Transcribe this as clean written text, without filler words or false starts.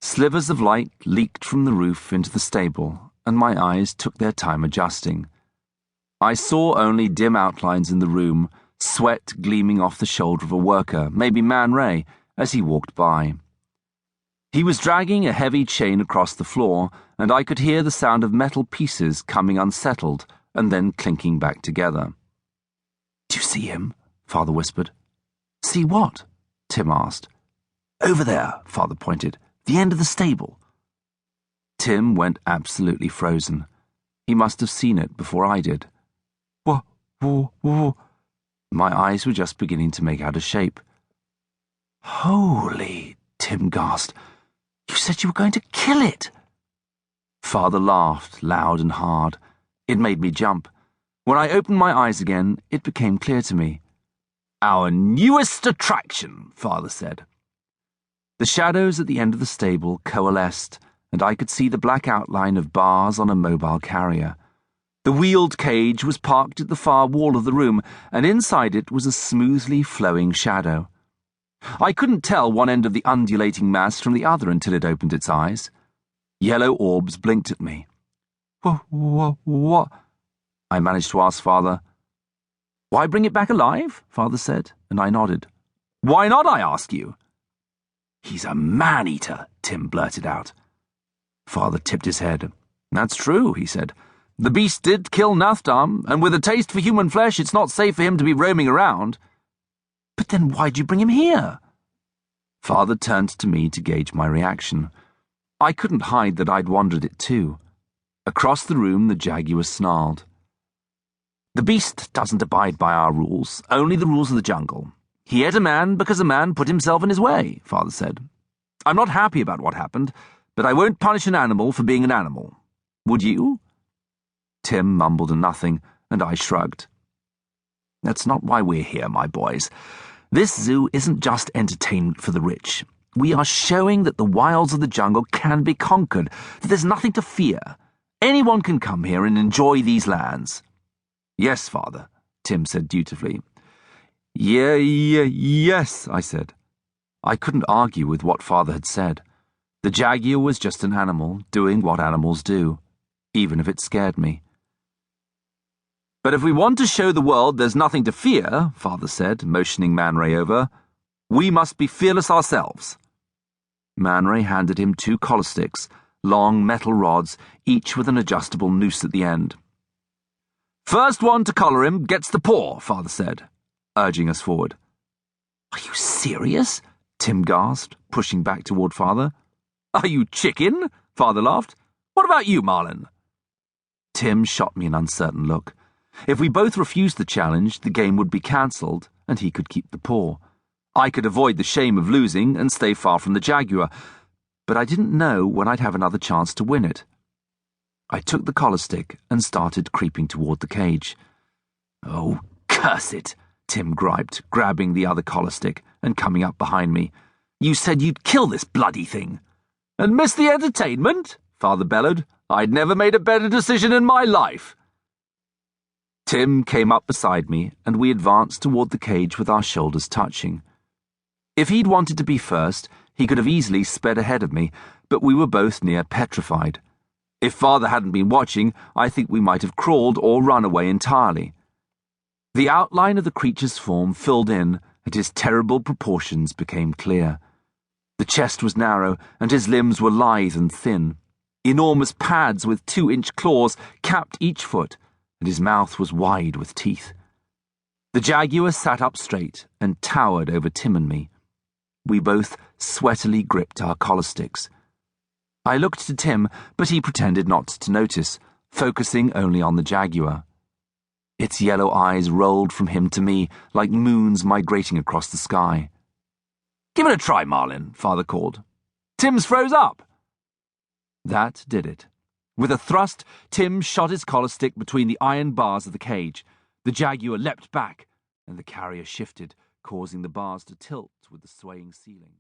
Slivers of light leaked from the roof into the stable, and my eyes took their time adjusting. I saw only dim outlines in the room, sweat gleaming off the shoulder of a worker, maybe Man Ray, as he walked by. He was dragging a heavy chain across the floor, and I could hear the sound of metal pieces coming unsettled and then clinking back together. "Do you see him?" Father whispered. "See what?" Tim asked. "Over there," Father pointed. "The end of the stable." Tim went absolutely frozen. He must have seen it before I did. Whoa. My eyes were just beginning to make out a shape. "Holy," Tim gasped. "You said you were going to kill it." Father laughed, loud and hard. It made me jump. When I opened my eyes again, it became clear to me. "Our newest attraction," Father said. The shadows at the end of the stable coalesced, and I could see the black outline of bars on a mobile carrier. The wheeled cage was parked at the far wall of the room, and inside it was a smoothly flowing shadow. I couldn't tell one end of the undulating mass from the other until it opened its eyes. Yellow orbs blinked at me. What? I managed to ask Father. "Why bring it back alive?" Father said, and I nodded. "Why not, I ask you?" "He's a man-eater," Tim blurted out. Father tipped his head. "That's true," he said. "The beast did kill Nathtam, and with a taste for human flesh, it's not safe for him to be roaming around." "But then why'd you bring him here?" Father turned to me to gauge my reaction. I couldn't hide that I'd wondered it too. Across the room, the jaguar snarled. "The beast doesn't abide by our rules, only the rules of the jungle. He ate a man because a man put himself in his way," Father said. "I'm not happy about what happened, but I won't punish an animal for being an animal. Would you?" Tim mumbled a nothing, and I shrugged. "That's not why we're here, my boys. This zoo isn't just entertainment for the rich. We are showing that the wilds of the jungle can be conquered, that there's nothing to fear. Anyone can come here and enjoy these lands." "Yes, Father," Tim said dutifully. Yes, I said. I couldn't argue with what Father had said. The jaguar was just an animal, doing what animals do, even if it scared me. "But if we want to show the world there's nothing to fear," Father said, motioning Man Ray over, "we must be fearless ourselves." Man Ray handed him 2 collar sticks, long metal rods, each with an adjustable noose at the end. "First one to collar him gets the paw," Father said, urging us forward. "Are you serious?" Tim gasped, pushing back toward Father. "Are you chicken?" Father laughed. "What about you, Marlin?" Tim shot me an uncertain look. If we both refused the challenge, the game would be cancelled, and he could keep the paw. I could avoid the shame of losing and stay far from the jaguar, but I didn't know when I'd have another chance to win it. I took the collar stick and started creeping toward the cage. "Oh, curse it," Tim griped, grabbing the other collar stick and coming up behind me. "You said you'd kill this bloody thing." "And miss the entertainment?" Father bellowed. "I'd never made a better decision in my life." Tim came up beside me, and we advanced toward the cage with our shoulders touching. If he'd wanted to be first, he could have easily sped ahead of me, but we were both near petrified. If Father hadn't been watching, I think we might have crawled or run away entirely. The outline of the creature's form filled in, and his terrible proportions became clear. The chest was narrow, and his limbs were lithe and thin. Enormous pads with 2-inch claws capped each foot, and his mouth was wide with teeth. The jaguar sat up straight and towered over Tim and me. We both sweatily gripped our collar sticks. I looked to Tim, but he pretended not to notice, focusing only on the jaguar. Its yellow eyes rolled from him to me like moons migrating across the sky. "Give it a try, Marlin," Father called. "Tim's froze up." That did it. With a thrust, Tim shot his collar stick between the iron bars of the cage. The jaguar leapt back, and the carrier shifted, causing the bars to tilt with the swaying ceiling.